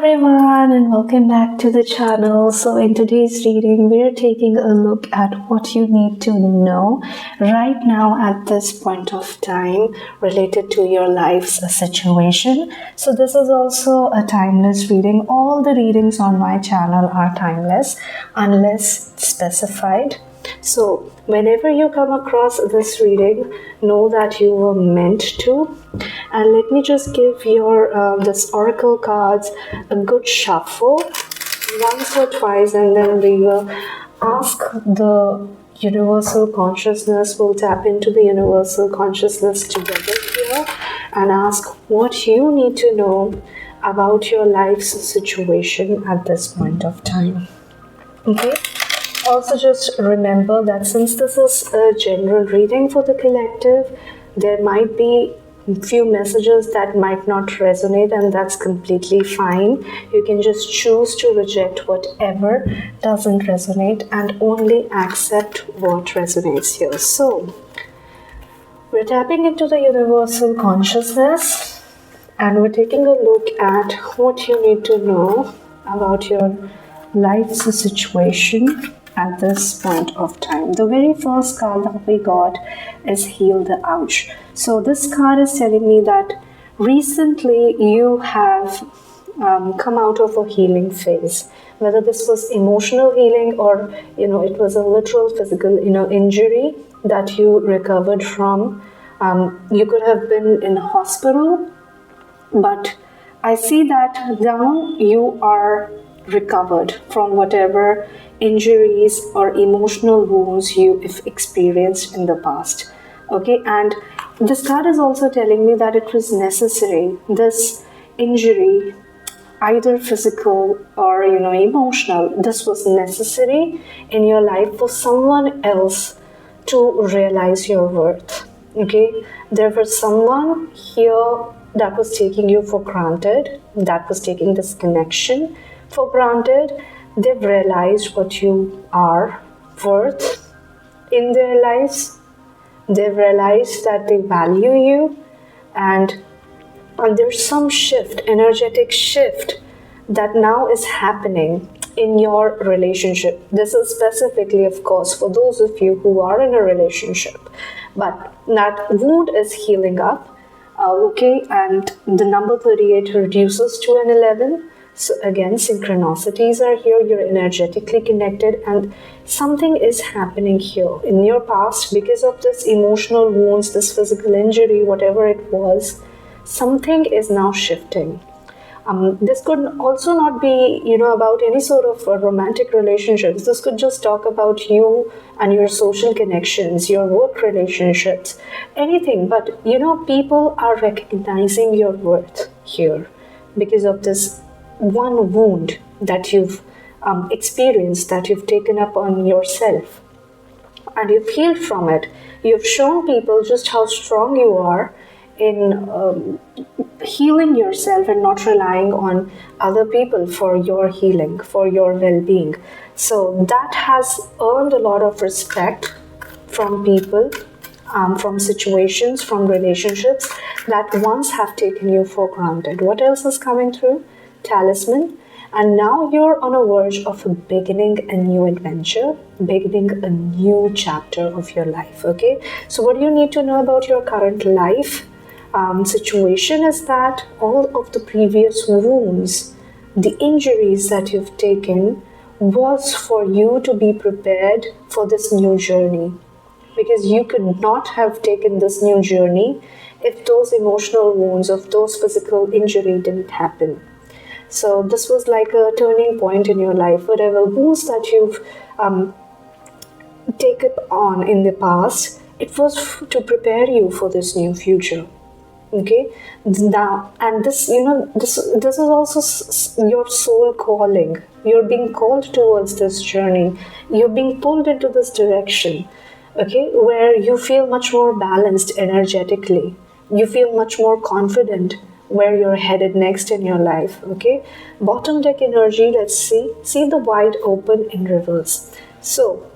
everyone, and welcome back to the channel. So in today's reading, we're taking a look at what you need to know right now at this point of time related to your life's situation. So this is also a timeless reading. All the readings on my channel are timeless unless specified. So whenever you come across this reading, know that you were meant to. And let me just give your this oracle cards a good shuffle once or twice, and then we will ask the universal consciousness. We'll tap into the universal consciousness together here and ask what you need to know about your life's situation at this point of time. Okay. Also, just remember that since this is a general reading for the collective, there might be few messages that might not resonate, and that's completely fine. You can just choose to reject whatever doesn't resonate and only accept what resonates here. So, we're tapping into the universal consciousness and we're taking a look at what you need to know about your life's situation at this point of time. The very first card that we got is Heal the Ouch. So this card is telling me that recently you have come out of a healing phase. Whether this was emotional healing or it was a literal physical injury that you recovered from. You could have been in a hospital, but I see that now you are recovered from whatever injuries or emotional wounds you've experienced in the past. Okay, and this card is also telling me that it was necessary. This injury, either physical or emotional, this was necessary in your life for someone else to realize your worth. Okay, there was someone here that was taking you for granted, that was taking this connection for granted. They've realized what you are worth in their lives. They've realized that they value you, and there's some shift, energetic shift that now is happening in your relationship. This is specifically, of course, for those of you who are in a relationship, but that wound is healing up. Okay, and the number 38 reduces to an 11. So again, synchronicities are here. You're energetically connected, and something is happening here in your past because of this emotional wounds, this physical injury, whatever it was. Something is now shifting. This could also not be, about any sort of romantic relationships. This could just talk about you and your social connections, your work relationships, anything. But, people are recognizing your worth here because of this one wound that you've experienced, that you've taken up on yourself, and you've healed from it. You've shown people just how strong you are in healing yourself and not relying on other people for your healing, for your well-being. So that has earned a lot of respect from people, from situations, from relationships that once have taken you for granted. What else is coming through? Talisman. And now you're on a verge of beginning a new adventure, beginning a new chapter of your life. Okay, so what do you need to know about your current life situation is that all of the previous wounds, the injuries that you've taken, was for you to be prepared for this new journey, because you could not have taken this new journey if those emotional wounds, of those physical injury didn't happen. So this was like a turning point in your life. Whatever wounds that you've taken on in the past, it was to prepare you for this new future. Okay, now, and this is also your soul calling. You're being called towards this journey. You're being pulled into this direction. Okay, where you feel much more balanced energetically. You feel much more confident where you're headed next in your life. Okay, bottom deck energy, let's see the wide open in reverse. So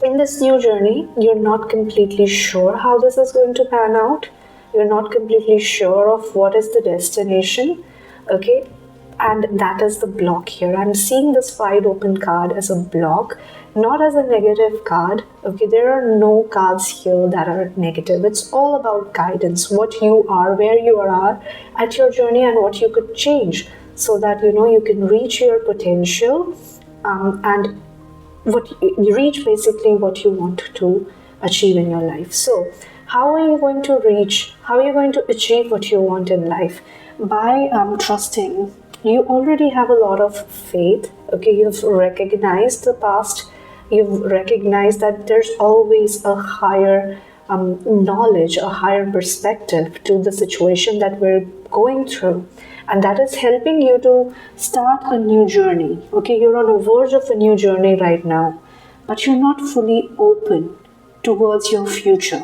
in this new journey, you're not completely sure how this is going to pan out. You're not completely sure of what is the destination. Okay, And that is the block here. I'm seeing this wide open card as a block, not as a negative card. Okay, there are no cards here that are negative. It's all about guidance, what you are, where you are at your journey, and what you could change so that you can reach your potential, and what you reach basically what you want to achieve in your life. So how are you going to achieve what you want in life? By trusting. You already have a lot of faith. Okay, you've recognized the past. You've recognized that there's always a higher knowledge, a higher perspective to the situation that we're going through, and that is helping you to start a new journey. Okay, you're on the verge of a new journey right now, but you're not fully open towards your future.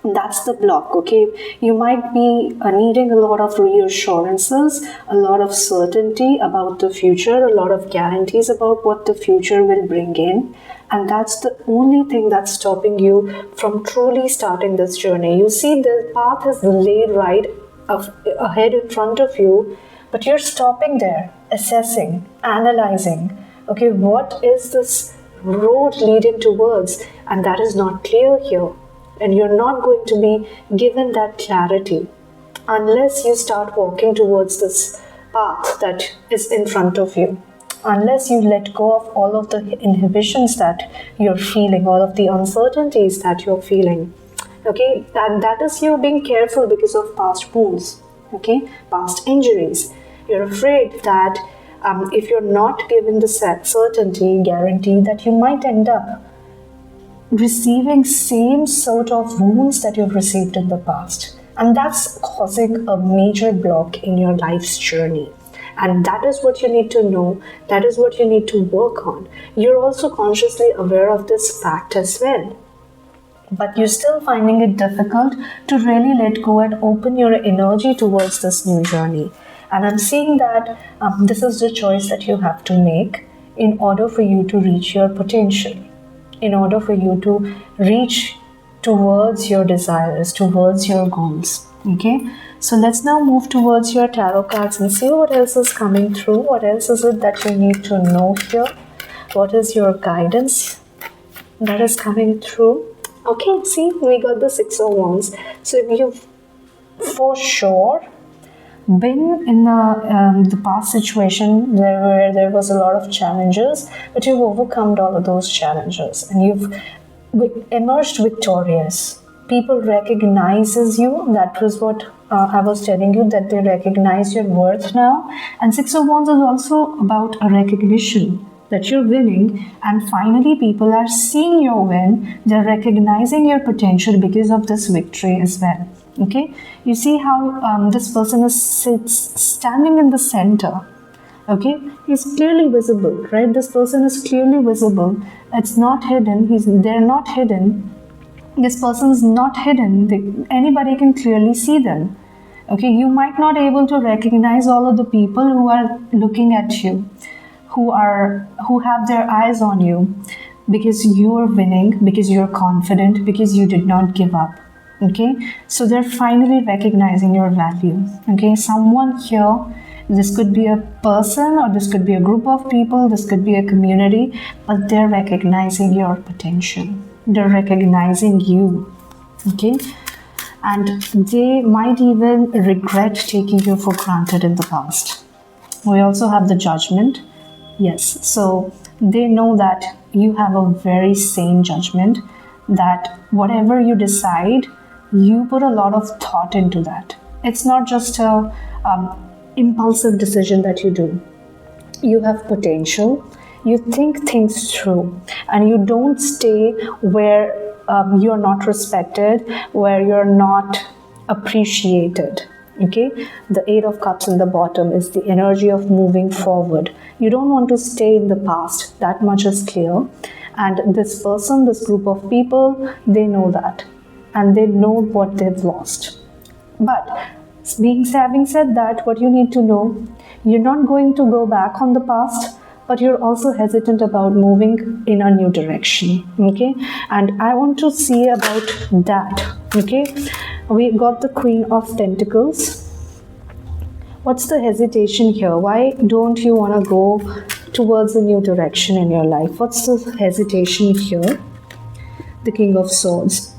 That's the block. Okay, you might be needing a lot of reassurances, a lot of certainty about the future, a lot of guarantees about what the future will bring in, and that's the only thing that's stopping you from truly starting this journey. You see, the path is laid right ahead in front of you, but you're stopping there, assessing, analyzing. Okay, what is this road leading towards? And that is not clear here. And you're not going to be given that clarity unless you start walking towards this path that is in front of you. Unless you let go of all of the inhibitions that you're feeling, all of the uncertainties that you're feeling. Okay, and that is you being careful because of past wounds, okay, past injuries. You're afraid that if you're not given the certainty, guarantee that you might end up receiving same sort of wounds that you've received in the past, and that's causing a major block in your life's journey. And that is what you need to know, that is what you need to work on. You're also consciously aware of this fact as well, but you're still finding it difficult to really let go and open your energy towards this new journey. And I'm seeing that this is the choice that you have to make in order for you to reach your potential, in order for you to reach towards your desires, towards your goals. Okay, so let's now move towards your tarot cards and see what else is coming through. What else is it that you need to know here? What is your guidance that is coming through? Okay, see, we got the Six of Wands. So if you've for sure been in the past situation where there was a lot of challenges, but you've overcome all of those challenges and you've emerged victorious. People recognizes you. That was what I was telling you, that they recognize your worth now. And Six of Wands is also about a recognition that you're winning, and finally people are seeing your win. They're recognizing your potential because of this victory as well. Okay, you see how this person sits standing in the center. Okay, he's clearly visible, right? This person is clearly visible. It's not hidden. They're not hidden. This person is not hidden. Anybody can clearly see them. Okay, you might not be able to recognize all of the people who are looking at you, who have their eyes on you, because you are winning, because you're confident, because you did not give up. Okay, so they're finally recognizing your value. Okay, someone here, this could be a person or this could be a group of people, this could be a community, but they're recognizing your potential. They're recognizing you. Okay, and they might even regret taking you for granted in the past. We also have the Judgment. Yes, so they know that you have a very sane judgment, that whatever you decide, you put a lot of thought into that. It's not just a impulsive decision that you do. You have potential, you think things through, and you don't stay where you're not respected, where you're not appreciated. Okay, the Eight of Cups in the bottom is the energy of moving forward. You don't want to stay in the past, that much is clear. And this person, this group of people, they know that, and they know what they've lost. But having said that, what you need to know, you're not going to go back on the past, but you're also hesitant about moving in a new direction. Okay, and I want to see about that. Okay, we got the Queen of Pentacles. What's the hesitation here? Why don't you want to go towards a new direction in your life? What's the hesitation here? The King of Swords.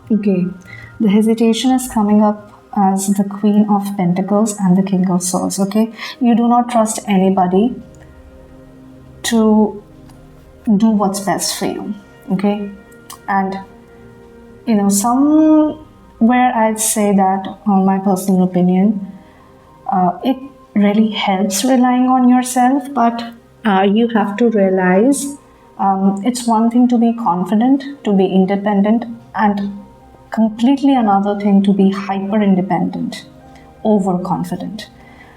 Okay, the hesitation is coming up as the Queen of Pentacles and the King of Swords. Okay, you do not trust anybody to do what's best for you. Okay, and somewhere I'd say that, my personal opinion, it really helps relying on yourself, but you have to realize it's one thing to be confident, to be independent, and completely another thing to be hyper independent, overconfident.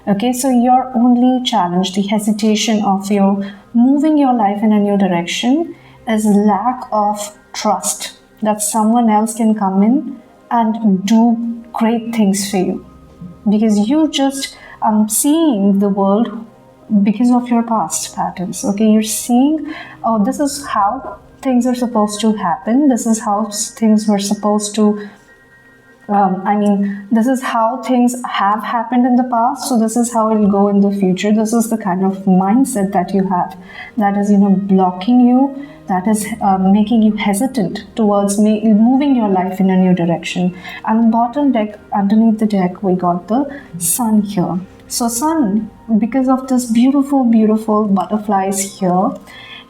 Okay, so your only challenge, the hesitation of your moving your life in a new direction, is lack of trust that someone else can come in and do great things for you, because you just seeing the world because of your past patterns. Okay, you're seeing, oh, this is how things are supposed to happen, this is how things were supposed to this is how things have happened in the past, so this is how it will go in the future. This is the kind of mindset that you have that is blocking you, that is making you hesitant towards moving your life in a new direction. And bottom deck, underneath the deck, we got the Sun here. So Sun, because of this beautiful butterflies here,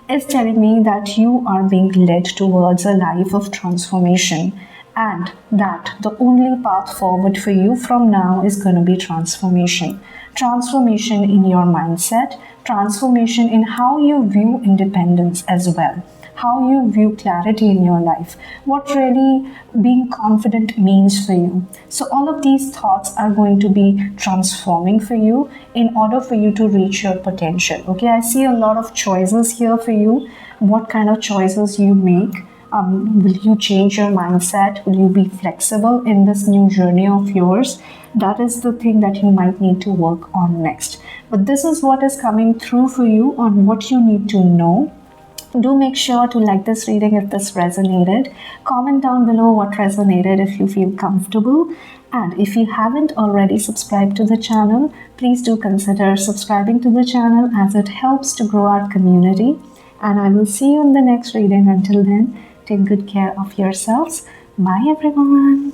is telling me that you are being led towards a life of transformation, and that the only path forward for you from now is going to be transformation. Transformation in your mindset, transformation in how you view independence as well, how you view clarity in your life, what really being confident means for you. So all of these thoughts are going to be transforming for you in order for you to reach your potential. Okay, I see a lot of choices here for you. What kind of choices you make? Will you change your mindset? Will you be flexible in this new journey of yours? That is the thing that you might need to work on next. But this is what is coming through for you on what you need to know. Do make sure to like this reading if this resonated. Comment down below what resonated if you feel comfortable. And if you haven't already subscribed to the channel, please do consider subscribing to the channel, as it helps to grow our community. And I will see you in the next reading. Until then, take good care of yourselves. Bye everyone.